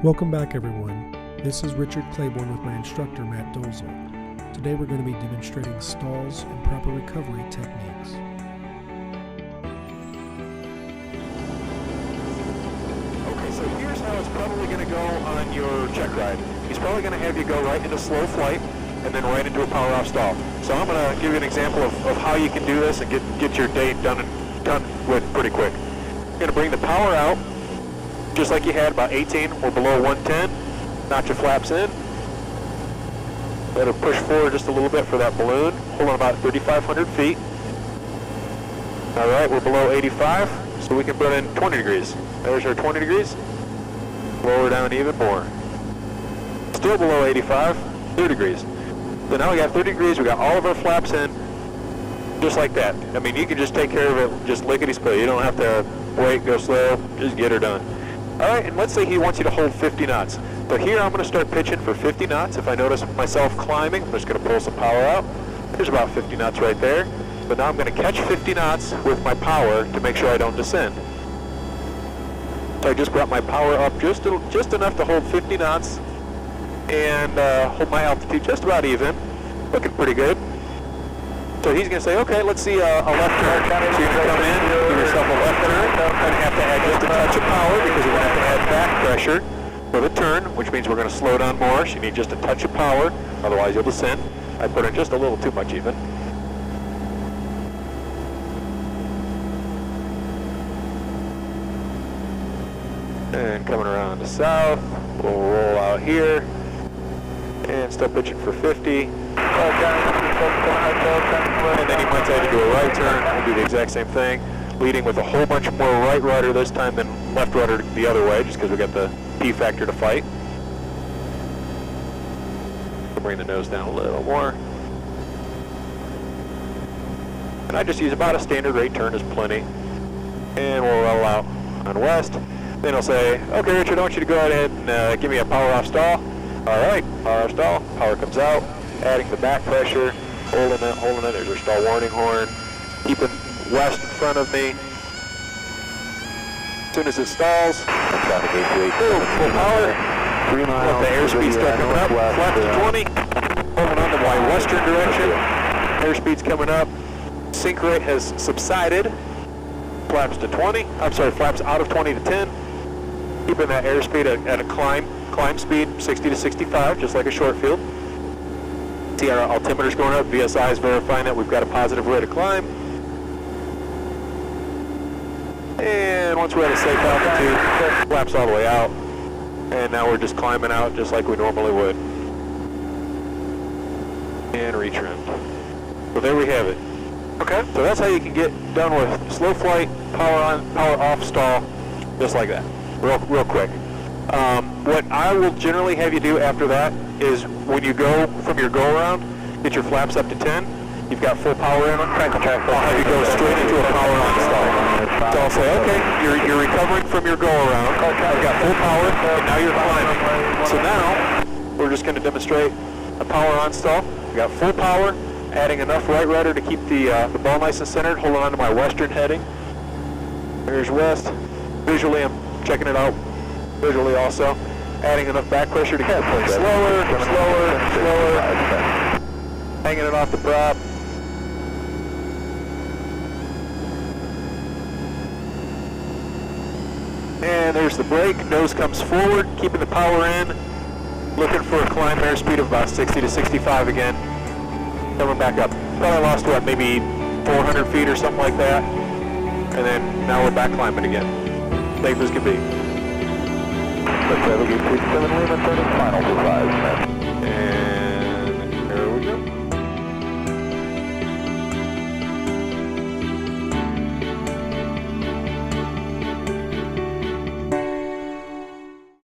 Welcome back, everyone. This is Richard Clayborn with my instructor, Mat Dolezal. Today we're going to be demonstrating stalls and proper recovery techniques. Okay, so here's how it's probably going to go on your check ride. He's probably going to have you go right into slow flight and then right into a power off stall. So I'm going to give you an example of how you can do this and get your day done with pretty quick. You're going to bring the power out, just like you had, about 18 or below 110. Notch your flaps in. Let it push forward just a little bit for that balloon. Hold on about 3,500 feet. All right, we're below 85, so we can put in 20 degrees. There's our 20 degrees. Lower down even more. Still below 85, 30 degrees. So now we got 30 degrees, we got all of our flaps in, just like that. I mean, you can just take care of it, just lickety-split. You don't have to wait, go slow, just get her done. All right, and let's say he wants you to hold 50 knots. So here I'm going to start pitching for 50 knots. If I notice myself climbing, I'm just going to pull some power out. There's about 50 knots right there. But now I'm going to catch 50 knots with my power to make sure I don't descend. So I just brought my power up just enough to hold 50 knots and hold my altitude just about even. Looking pretty good. So he's going to say, okay, let's see a left turn. So you're going to come in, give yourself a left turn. You're going to have to add just a touch of power because we're going to have to add back pressure for the turn, which means we're going to slow down more. So you need just a touch of power, otherwise you'll descend. I put in just a little too much even. And coming around to south, we'll roll out here and still pitching for 50. And then he might tell you to do a right turn. We'll do the exact same thing, leading with a whole bunch more right rudder this time than left rudder the other way, just because we got the P factor to fight. We'll bring the nose down a little more. And I just use about a standard rate turn is plenty. And we'll roll out on west. Then he'll say, okay, Richard, I want you to go ahead and give me a power off stall. All right, power off stall. Power comes out, adding the back pressure, holding it. There's our stall warning horn. Keeping west in front of me. As soon as it stalls, boom, full power. 3 miles. The airspeed start coming up. Flaps to 20. Holding on to my western direction. Airspeed's coming up. Sync rate has subsided. Flaps to 20. I'm sorry, flaps out of 20 to 10. Keeping that airspeed at a climb speed, 60 to 65, just like a short field. See our altimeter's going up. VSI is verifying that we've got a positive rate of climb. And once we're at a safe altitude, flaps all the way out. And now we're just climbing out just like we normally would. And retrim. So there we have it. Okay. So that's how you can get done with slow flight, power on, power off stall, just like that. Real quick. What I will generally have you do after that is when you go from your go-around, get your flaps up to 10. You've got full power in them. I'll have you go straight into a power on stall. So I'll say, okay, you're recovering from your go-around. I've got full power, and now you're climbing. So now we're just going to demonstrate a power on stall. We've got full power, adding enough right rudder to keep the ball nice and centered, holding on to my western heading. There's west. Visually, I'm checking it out. Visually also, adding enough back pressure to keep it slower, hanging it off the prop. And there's the brake, nose comes forward, keeping the power in, looking for a climb airspeed of about 60 to 65 again. Coming back up. Probably lost what, maybe 400 feet or something like that. And then now we're back climbing again. Safe as can be. Final to 5. And